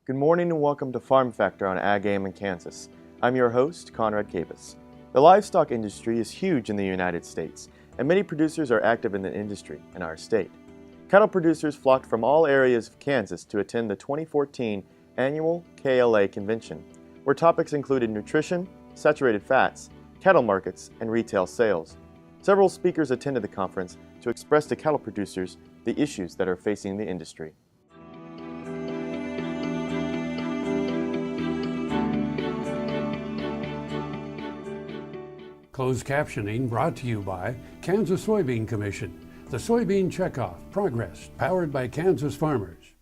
Good morning and welcome to Farm Factor on Ag AM in Kansas. I'm your host, Conrad Capus. The livestock industry is huge in the United States, and many producers are active in the industry in our state. Cattle producers flocked from all areas of Kansas to attend the 2014 Annual KLA Convention, where topics included nutrition, saturated fats, cattle markets, and retail sales. Several speakers attended the conference to express to cattle producers the issues that are facing the industry. Closed captioning brought to you by Kansas Soybean Commission, the Soybean Checkoff Progress, powered by Kansas farmers.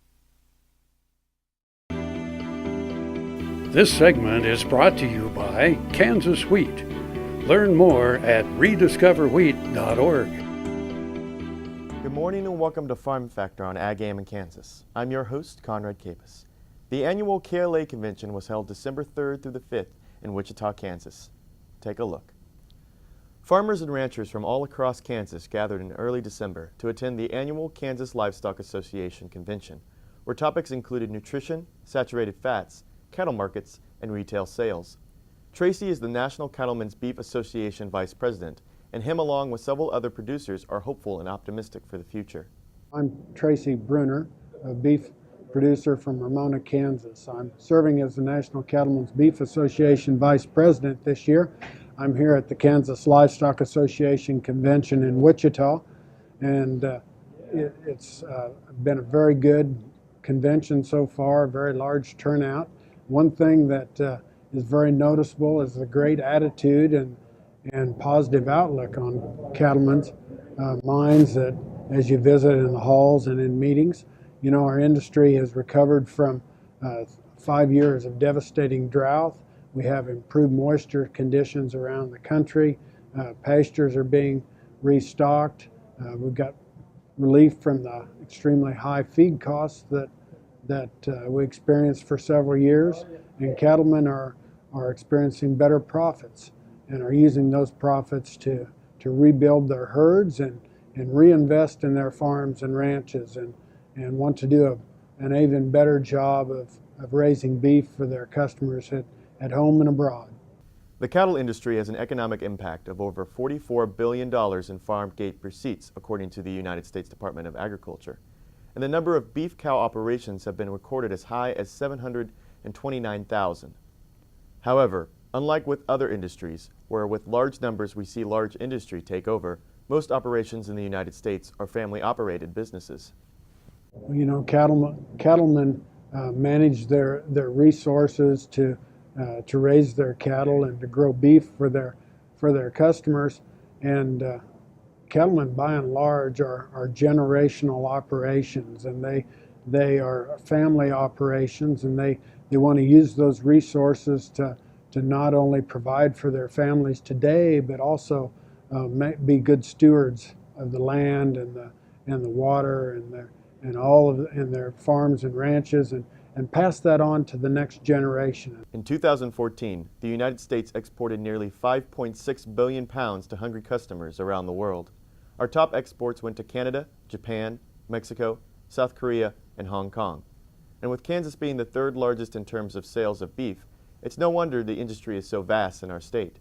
This segment is brought to you by Kansas Wheat. Learn more at rediscoverwheat.org. Good morning and welcome to Farm Factor on Ag AM in Kansas. I'm your host, Conrad Capus. The annual KLA Convention was held December 3rd through the 5th in Wichita, Kansas. Take a look. Farmers and ranchers from all across Kansas gathered in early December to attend the annual Kansas Livestock Association Convention, where topics included nutrition, saturated fats, cattle markets, and retail sales. Tracy is the National Cattlemen's Beef Association Vice President, and him along with several other producers are hopeful and optimistic for the future. I'm Tracy Bruner, a beef producer from Ramona, Kansas. I'm serving as the National Cattlemen's Beef Association Vice President this year. I'm here at the Kansas Livestock Association Convention in Wichita, and it's been a very good convention so far, a very large turnout. One thing that is very noticeable is the great attitude and positive outlook on cattlemen's minds that as you visit in the halls and in meetings. You know, our industry has recovered from 5 years of devastating drought. We have improved moisture conditions around the country. Pastures are being restocked. We've got relief from the extremely high feed costs that we experienced for several years. And cattlemen are experiencing better profits and are using those profits to rebuild their herds and reinvest in their farms and ranches and want to do an even better job of raising beef for their customers at home and abroad. The cattle industry has an economic impact of over $44 billion in farm gate receipts, according to the United States Department of Agriculture. And the number of beef cow operations have been recorded as high as 729,000. However, unlike with other industries, where with large numbers we see large industry take over, most operations in the United States are family-operated businesses. You know, cattlemen manage their resources to raise their cattle and to grow beef for their customers, and cattlemen by and large are generational operations, and they are family operations, and they want to use those resources to not only provide for their families today, but also be good stewards of the land and the water and all of their farms and ranches, and pass that on to the next generation. In 2014, the United States exported nearly 5.6 billion pounds to hungry customers around the world. Our top exports went to Canada, Japan, Mexico, South Korea, and Hong Kong. And with Kansas being the third largest in terms of sales of beef, it's no wonder the industry is so vast in our state.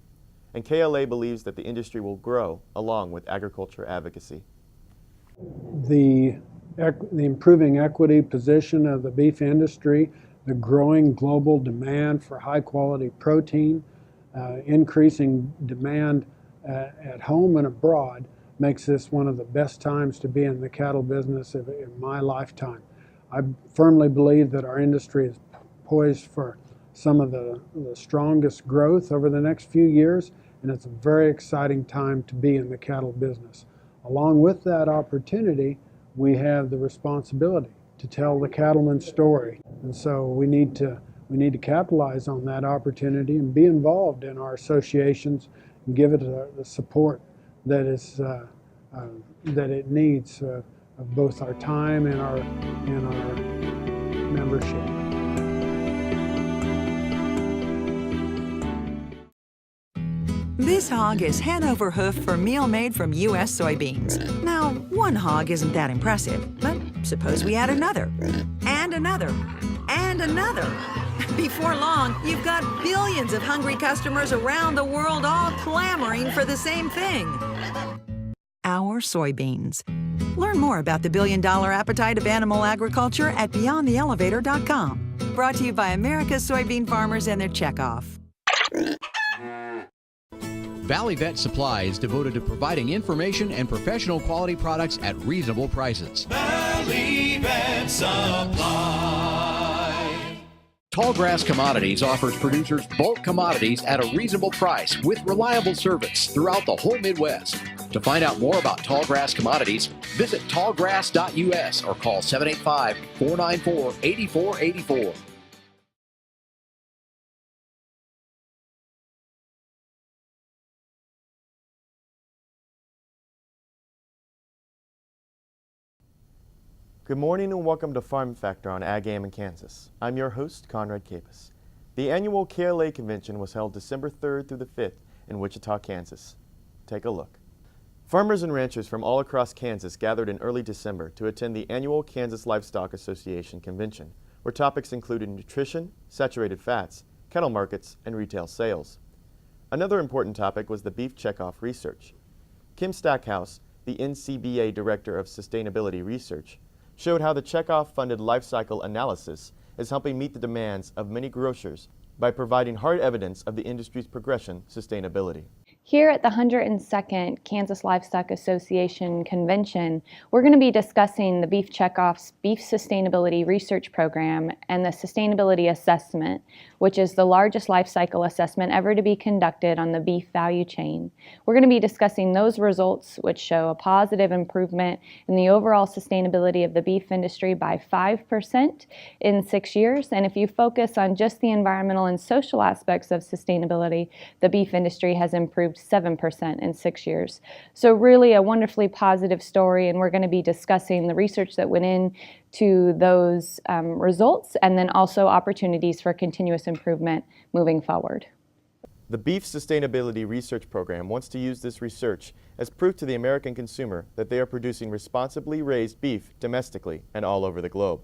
And KLA believes that the industry will grow along with agriculture advocacy. The improving equity position of the beef industry, the growing global demand for high quality protein, increasing demand at home and abroad makes this one of the best times to be in the cattle business in my lifetime. I firmly believe that our industry is poised for some of the strongest growth over the next few years, and it's a very exciting time to be in the cattle business. Along with that opportunity, we have the responsibility to tell the cattleman's story, and so we need to capitalize on that opportunity and be involved in our associations and give it the support that it needs of both our time and our membership. This hog is Hanover hoof for meal made from U.S. soybeans. Now, one hog isn't that impressive, but suppose we add another, and another, and another. Before long, you've got billions of hungry customers around the world all clamoring for the same thing. Our soybeans. Learn more about the billion-dollar appetite of animal agriculture at beyondtheelevator.com. Brought to you by America's soybean farmers and their checkoff. Valley Vet Supply is devoted to providing information and professional quality products at reasonable prices. Valley Vet Supply. Tallgrass Commodities offers producers bulk commodities at a reasonable price with reliable service throughout the whole Midwest. To find out more about Tallgrass Commodities, visit tallgrass.us or call 785-494-8484. Good morning and welcome to Farm Factor on Ag Am in Kansas. I'm your host, Conrad Capus. The annual KLA Convention was held December 3rd through the 5th in Wichita, Kansas. Take a look. Farmers and ranchers from all across Kansas gathered in early December to attend the annual Kansas Livestock Association Convention, where topics included nutrition, saturated fats, cattle markets, and retail sales. Another important topic was the beef checkoff research. Kim Stackhouse, the NCBA Director of Sustainability Research, showed how the checkoff-funded life cycle analysis is helping meet the demands of many grocers by providing hard evidence of the industry's progression sustainability. Here at the 102nd Kansas Livestock Association Convention, we're going to be discussing the Beef Checkoff's Beef Sustainability Research Program and the Sustainability Assessment, which is the largest life cycle assessment ever to be conducted on the beef value chain. We're going to be discussing those results, which show a positive improvement in the overall sustainability of the beef industry by 5% in 6 years. And if you focus on just the environmental and social aspects of sustainability, the beef industry has improved 7% in 6 years. So really a wonderfully positive story, and we're going to be discussing the research that went into those results and then also opportunities for continuous improvement moving forward. The Beef Sustainability Research Program wants to use this research as proof to the American consumer that they are producing responsibly raised beef domestically and all over the globe.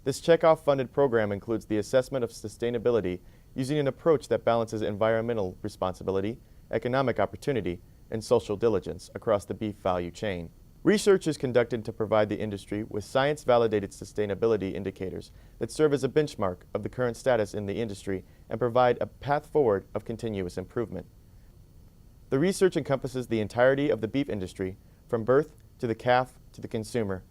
This checkoff-funded program includes the assessment of sustainability using an approach that balances environmental responsibility, economic opportunity, and social diligence across the beef value chain. Research is conducted to provide the industry with science-validated sustainability indicators that serve as a benchmark of the current status in the industry and provide a path forward of continuous improvement. The research encompasses the entirety of the beef industry, from birth to the calf to the consumer.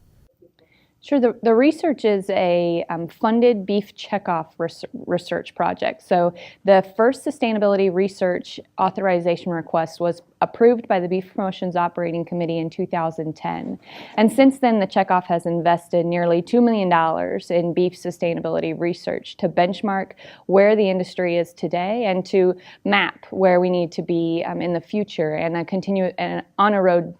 Sure. The research is a funded beef checkoff research project. So the first sustainability research authorization request was approved by the Beef Promotions Operating Committee in 2010. And since then, the checkoff has invested nearly $2 million in beef sustainability research to benchmark where the industry is today and to map where we need to be in the future and on a road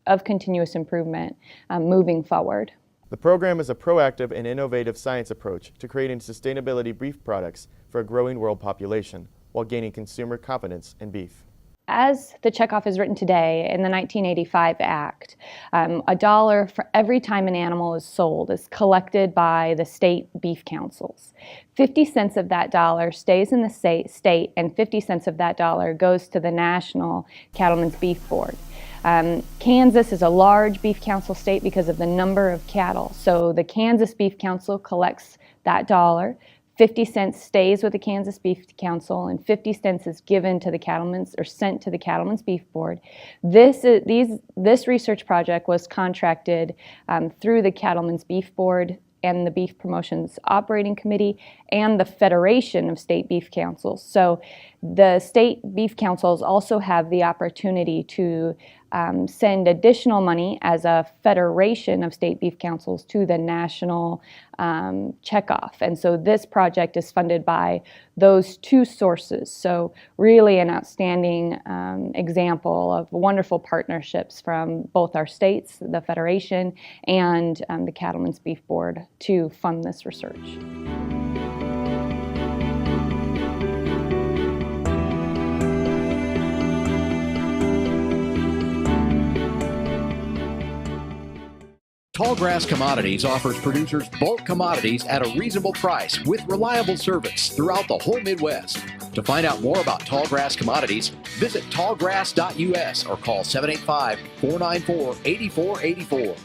of continuous improvement moving forward. The program is a proactive and innovative science approach to creating sustainability beef products for a growing world population while gaining consumer confidence in beef. As the checkoff is written today in the 1985 Act, $1 for every time an animal is sold is collected by the state beef councils. 50 cents of that dollar stays in the state and 50 cents of that dollar goes to the National Cattlemen's Beef Board. Kansas is a large beef council state because of the number of cattle. So the Kansas Beef Council collects that dollar. 50 cents stays with the Kansas Beef Council and 50 cents is given to the cattlemen's or sent to the Cattlemen's Beef Board. This research project was contracted through the Cattlemen's Beef Board and the Beef Promotions Operating Committee and the Federation of State Beef Councils. So the state beef councils also have the opportunity to send additional money as a federation of state beef councils to the national checkoff. And so this project is funded by those two sources. So really an outstanding example of wonderful partnerships from both our states, the federation, and the Cattlemen's Beef Board to fund this research. Tallgrass Commodities offers producers bulk commodities at a reasonable price with reliable service throughout the whole Midwest. To find out more about Tallgrass Commodities, visit tallgrass.us or call 785-494-8484.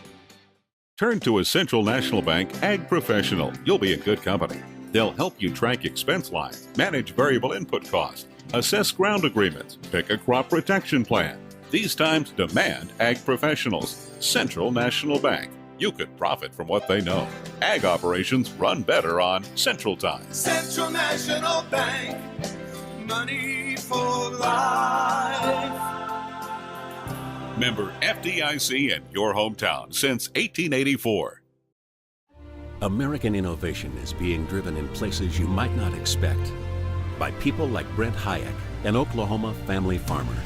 Turn to a Central National Bank Ag Professional. You'll be in good company. They'll help you track expense lines, manage variable input costs, assess ground agreements, pick a crop protection plan. These times demand ag professionals. Central National Bank. You could profit from what they know. Ag operations run better on Central Time. Central National Bank, money for life. Member FDIC in your hometown since 1884. American innovation is being driven in places you might not expect by people like Brent Hayek, an Oklahoma family farmer,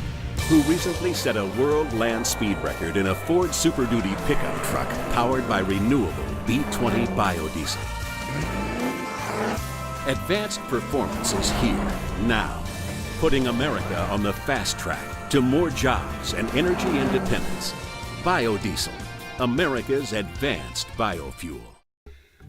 who recently set a world land speed record in a Ford Super Duty pickup truck powered by renewable B20 biodiesel. Advanced performance is here, now, putting America on the fast track to more jobs and energy independence. Biodiesel, America's advanced biofuel.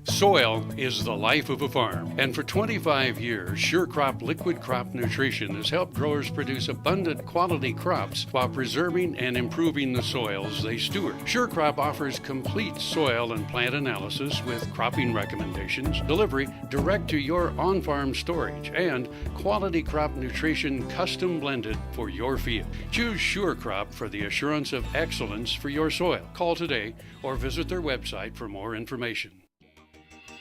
Soil is the life of a farm, and for 25 years, SureCrop Liquid Crop Nutrition has helped growers produce abundant quality crops while preserving and improving the soils they steward. SureCrop offers complete soil and plant analysis with cropping recommendations, delivery direct to your on-farm storage, and quality crop nutrition custom blended for your field. Choose SureCrop for the assurance of excellence for your soil. Call today or visit their website for more information.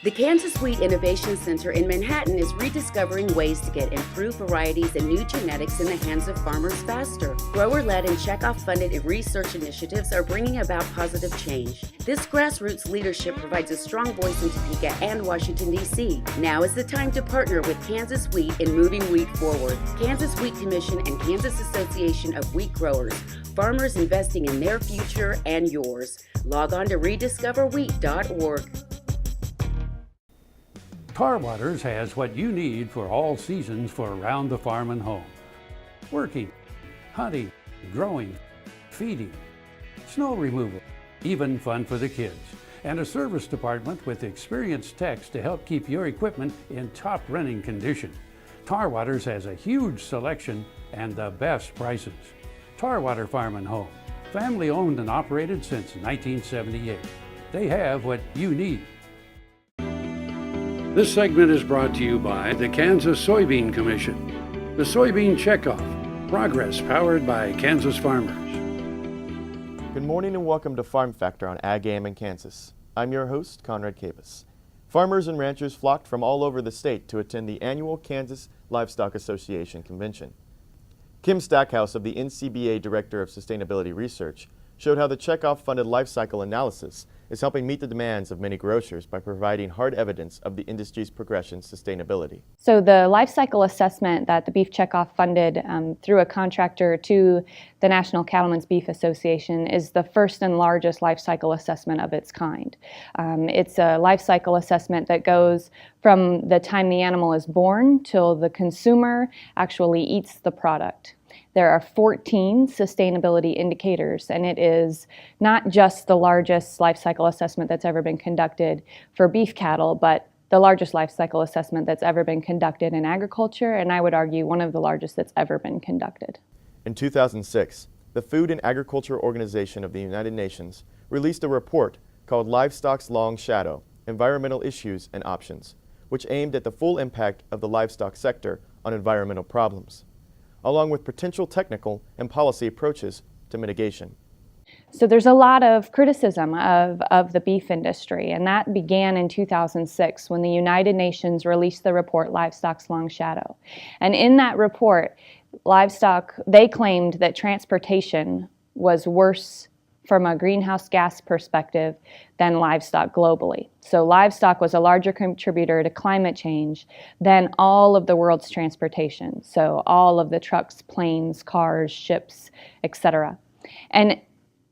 The Kansas Wheat Innovation Center in Manhattan is rediscovering ways to get improved varieties and new genetics in the hands of farmers faster. Grower-led and checkoff-funded research initiatives are bringing about positive change. This grassroots leadership provides a strong voice in Topeka and Washington, D.C. Now is the time to partner with Kansas Wheat in moving wheat forward. Kansas Wheat Commission and Kansas Association of Wheat Growers. Farmers investing in their future and yours. Log on to rediscoverwheat.org. Tar Waters has what you need for all seasons for around the farm and home. Working, hunting, growing, feeding, snow removal, even fun for the kids. And a service department with experienced techs to help keep your equipment in top running condition. Tar Waters has a huge selection and the best prices. Tar Water Farm and Home, family owned and operated since 1978. They have what you need. This segment is brought to you by the Kansas Soybean Commission. The Soybean Checkoff, progress powered by Kansas farmers. Good morning and welcome to Farm Factor on Ag AM in Kansas. I'm your host, Conrad Capus. Farmers and ranchers flocked from all over the state to attend the annual Kansas Livestock Association Convention. Kim Stackhouse of the NCBA Director of Sustainability Research showed how the checkoff-funded life cycle analysis is helping meet the demands of many grocers by providing hard evidence of the industry's progression sustainability. So the life cycle assessment that the Beef Checkoff funded through a contractor to the National Cattlemen's Beef Association is the first and largest life cycle assessment of its kind. It's a life cycle assessment that goes from the time the animal is born till the consumer actually eats the product. There are 14 sustainability indicators, and it is not just the largest life cycle assessment that's ever been conducted for beef cattle, but the largest life cycle assessment that's ever been conducted in agriculture, and I would argue one of the largest that's ever been conducted. In 2006, the Food and Agriculture Organization of the United Nations released a report called Livestock's Long Shadow: Environmental Issues and Options, which aimed at the full impact of the livestock sector on environmental problems, along with potential technical and policy approaches to mitigation. So there's a lot of criticism of the beef industry, and that began in 2006 when the United Nations released the report Livestock's Long Shadow. And in that report, they claimed that transportation was worse from a greenhouse gas perspective than livestock globally. So livestock was a larger contributor to climate change than all of the world's transportation. So all of the trucks, planes, cars, ships, etc. And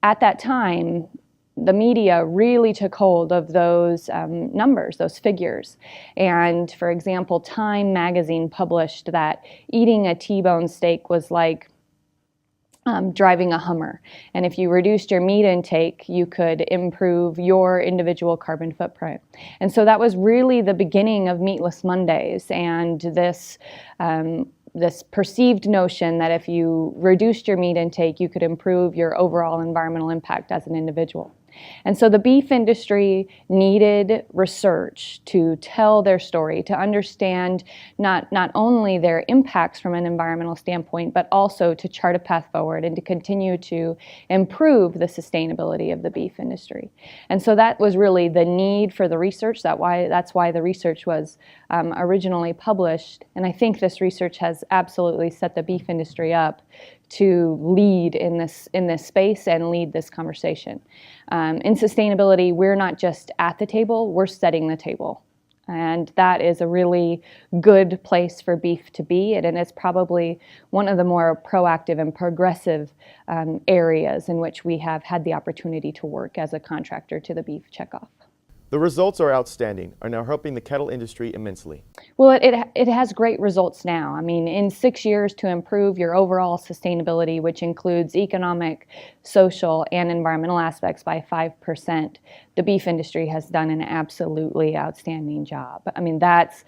at that time, the media really took hold of those numbers, those figures. And for example, Time magazine published that eating a T-bone steak was like driving a Hummer. And if you reduced your meat intake, you could improve your individual carbon footprint. And so that was really the beginning of Meatless Mondays, and this perceived notion that if you reduced your meat intake, you could improve your overall environmental impact as an individual. And so the beef industry needed research to tell their story, to understand not only their impacts from an environmental standpoint, but also to chart a path forward and to continue to improve the sustainability of the beef industry. And so that was really the need for the research. That's why the research was originally published. And I think this research has absolutely set the beef industry up to lead in this space and lead this conversation. In sustainability, we're not just at the table, we're setting the table. And that is a really good place for beef to be, and it's probably one of the more proactive and progressive areas in which we have had the opportunity to work as a contractor to the beef checkoff. The results are outstanding, are now helping the cattle industry immensely. Well, it has great results now. I mean, in 6 years to improve your overall sustainability, which includes economic, social, and environmental aspects by 5%, the beef industry has done an absolutely outstanding job. I mean, that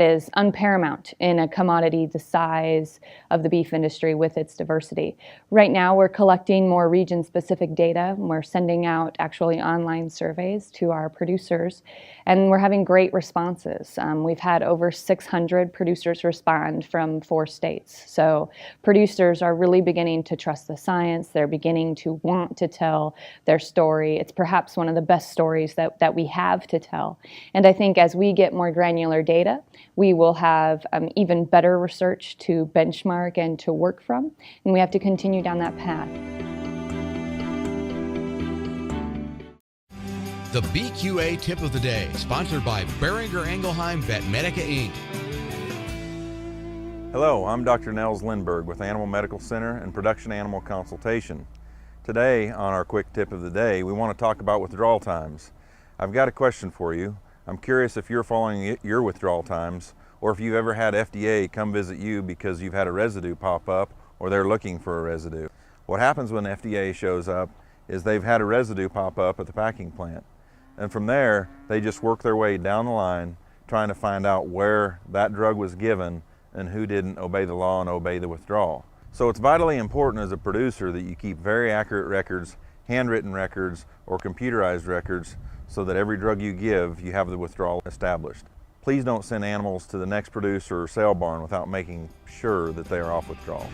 is unparamount in a commodity the size of the beef industry with its diversity. Right now, we're collecting more region-specific data. We're sending out actually online surveys to our producers, and we're having great responses. We've had over 600 producers respond from 4 states. So producers are really beginning to trust the science. They're beginning to want to tell their story. It's perhaps one of the best stories that we have to tell. And I think as we get more granular data, we will have even better research to benchmark and to work from, and we have to continue down that path. The BQA Tip of the Day, sponsored by Beringer Engelheim Vetmedica Inc. Hello, I'm Dr. Nels Lindberg with Animal Medical Center and Production Animal Consultation. Today, on our quick tip of the day, we want to talk about withdrawal times. I've got a question for you. I'm curious if you're following your withdrawal times, or if you've ever had FDA come visit you because you've had a residue pop up or they're looking for a residue. What happens when FDA shows up is they've had a residue pop up at the packing plant. And from there, they just work their way down the line trying to find out where that drug was given and who didn't obey the law and obey the withdrawal. So it's vitally important as a producer that you keep very accurate records, handwritten records, or computerized records so that every drug you give, you have the withdrawal established. Please don't send animals to the next producer or sale barn without making sure that they are off withdrawal.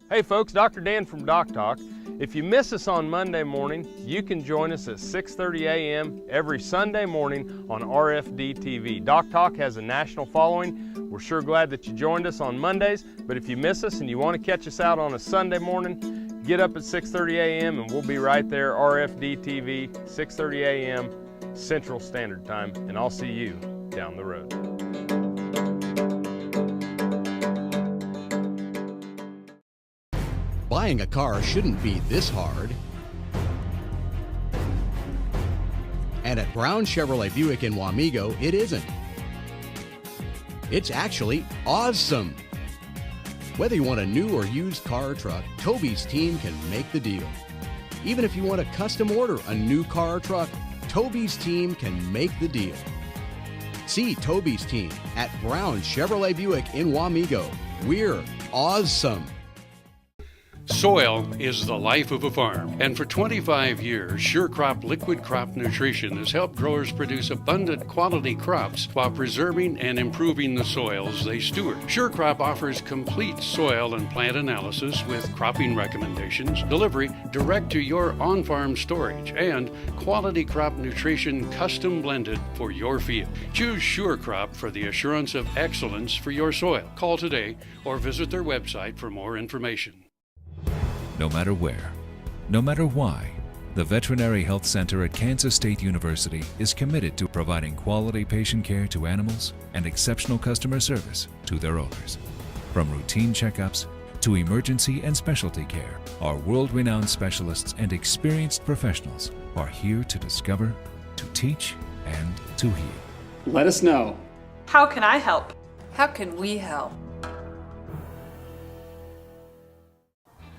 Hey folks, Dr. Dan from Doc Talk. If you miss us on Monday morning, you can join us at 6:30 a.m. every Sunday morning on RFD TV. Doc Talk has a national following. We're sure glad that you joined us on Mondays, but if you miss us and you want to catch us out on a Sunday morning, get up at 6:30 a.m. and we'll be right there, RFD TV, 6:30 a.m. Central Standard Time, and I'll see you down the road. Buying a car shouldn't be this hard. And at Brown Chevrolet Buick in Wamego, it isn't. It's actually awesome. Whether you want a new or used car or truck, Toby's team can make the deal. Even if you want to custom order a new car or truck, Toby's team can make the deal. See Toby's team at Brown Chevrolet Buick in Wamego. We're awesome. Soil is the life of a farm, and for 25 years, SureCrop Liquid Crop Nutrition has helped growers produce abundant quality crops while preserving and improving the soils they steward. SureCrop offers complete soil and plant analysis with cropping recommendations, delivery direct to your on-farm storage, and quality crop nutrition custom blended for your field. Choose SureCrop for the assurance of excellence for your soil. Call today or visit their website for more information. No matter where, no matter why, the Veterinary Health Center at Kansas State University is committed to providing quality patient care to animals and exceptional customer service to their owners. From routine checkups to emergency and specialty care, our world-renowned specialists and experienced professionals are here to discover, to teach, and to heal. Let us know. How can I help? How can we help?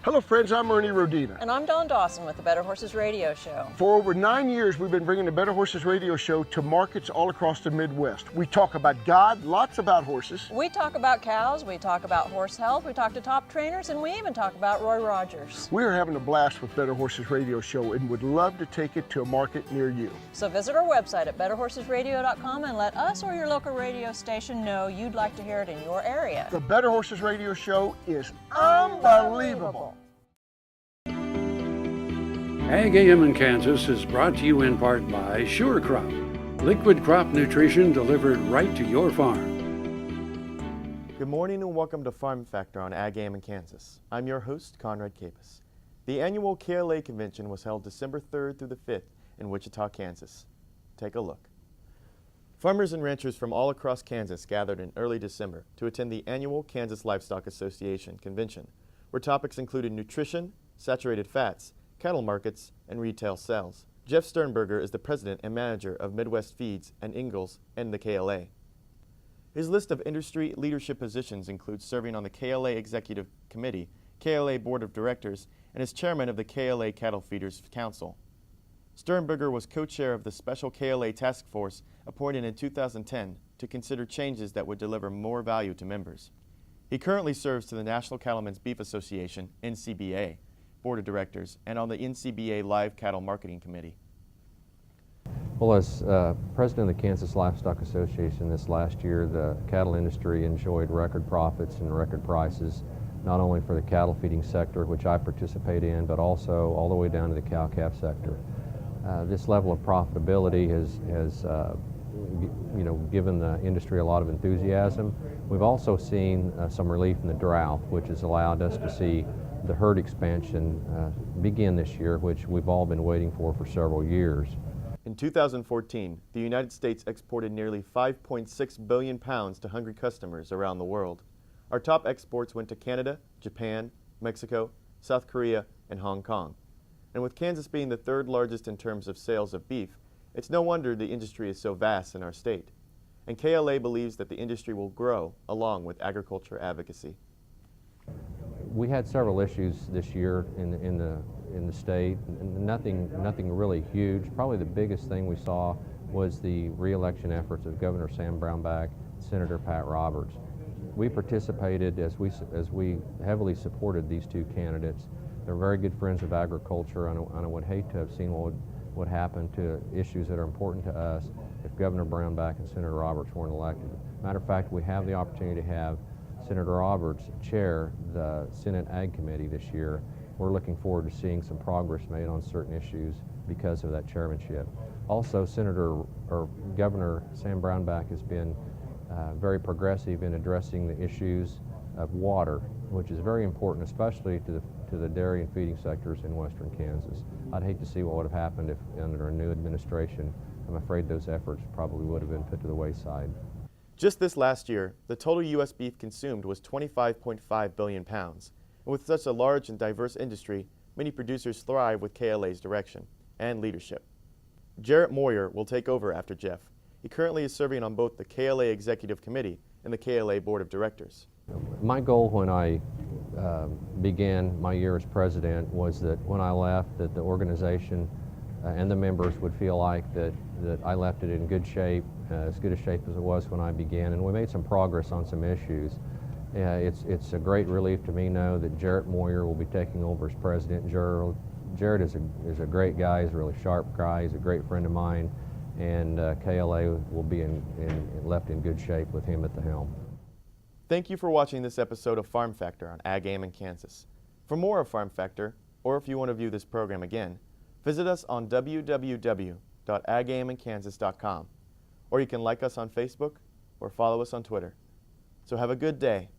Hello friends, I'm Ernie Rodina. And I'm Dawn Dawson with the Better Horses Radio Show. For over 9 years, we've been bringing the Better Horses Radio Show to markets all across the Midwest. We talk about God, lots about horses. We talk about cows, we talk about horse health, we talk to top trainers, and we even talk about Roy Rogers. We're having a blast with Better Horses Radio Show and would love to take it to a market near you. So visit our website at betterhorsesradio.com and let us or your local radio station know you'd like to hear it in your area. The Better Horses Radio Show is unbelievable. Ag AM in Kansas is brought to you in part by Sure Crop, liquid crop nutrition delivered right to your farm. Good morning and welcome to Farm Factor on Ag AM in Kansas. I'm your host, Conrad Capus. The annual KLA Convention was held December 3rd through the 5th in Wichita, Kansas. Take a look. Farmers and ranchers from all across Kansas gathered in early December to attend the annual Kansas Livestock Association Convention, where topics included nutrition, saturated fats, cattle markets, and retail sales. Jeff Sternberger is the president and manager of Midwest Feeds and Ingalls and the KLA. His list of industry leadership positions includes serving on the KLA Executive Committee, KLA Board of Directors, and is chairman of the KLA Cattle Feeders Council. Sternberger was co-chair of the Special KLA Task Force appointed in 2010 to consider changes that would deliver more value to members. He currently serves to the National Cattlemen's Beef Association, NCBA, Board of Directors, and on the NCBA Live Cattle Marketing Committee. Well, as president of the Kansas Livestock Association this last year, the cattle industry enjoyed record profits and record prices, not only for the cattle feeding sector, which I participate in, but also all the way down to the cow-calf sector. This level of profitability has given the industry a lot of enthusiasm. We've also seen some relief in the drought, which has allowed us to see the herd expansion begin this year, which we've all been waiting for several years. In 2014, the United States exported nearly 5.6 billion pounds to hungry customers around the world. Our top exports went to Canada, Japan, Mexico, South Korea, and Hong Kong. And with Kansas being the third largest in terms of sales of beef, it's no wonder the industry is so vast in our state. And KLA believes that the industry will grow along with agriculture advocacy. We had several issues this year in the state, nothing really huge. Probably the biggest thing we saw was the re-election efforts of Governor Sam Brownback, Senator Pat Roberts. We participated as we heavily supported these two candidates. They're very good friends of agriculture, and I would hate to have seen what would happen to issues that are important to us if Governor Brownback and Senator Roberts weren't elected. Matter of fact, we have the opportunity to have Senator Roberts chair the Senate Ag Committee this year. We're looking forward to seeing some progress made on certain issues because of that chairmanship. Also, Governor Sam Brownback has been very progressive in addressing the issues of water, which is very important, especially to the dairy and feeding sectors in western Kansas. I'd hate to see what would have happened if under a new administration. I'm afraid those efforts probably would have been put to the wayside. Just this last year, the total U.S. beef consumed was 25.5 billion pounds. And with such a large and diverse industry, many producers thrive with KLA's direction and leadership. Jarrett Moyer will take over after Jeff. He currently is serving on both the KLA Executive Committee and the KLA Board of Directors. My goal when I began my year as president was that when I left, that the organization and the members would feel like that I left it in good shape, as good a shape as it was when I began, and we made some progress on some issues. It's a great relief to me now that Jarrett Moyer will be taking over as president. Jarrett is a great guy, he's a really sharp guy, he's a great friend of mine, and KLA will be left in good shape with him at the helm. Thank you for watching this episode of Farm Factor on Ag AM in Kansas. For more of Farm Factor, or if you want to view this program again, visit us on www.agaminkansas.com, or you can like us on Facebook or follow us on Twitter. So have a good day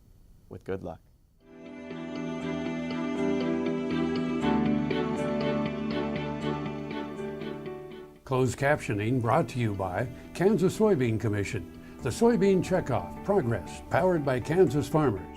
with good luck. Closed captioning brought to you by Kansas Soybean Commission, the Soybean Checkoff Progress, powered by Kansas farmers.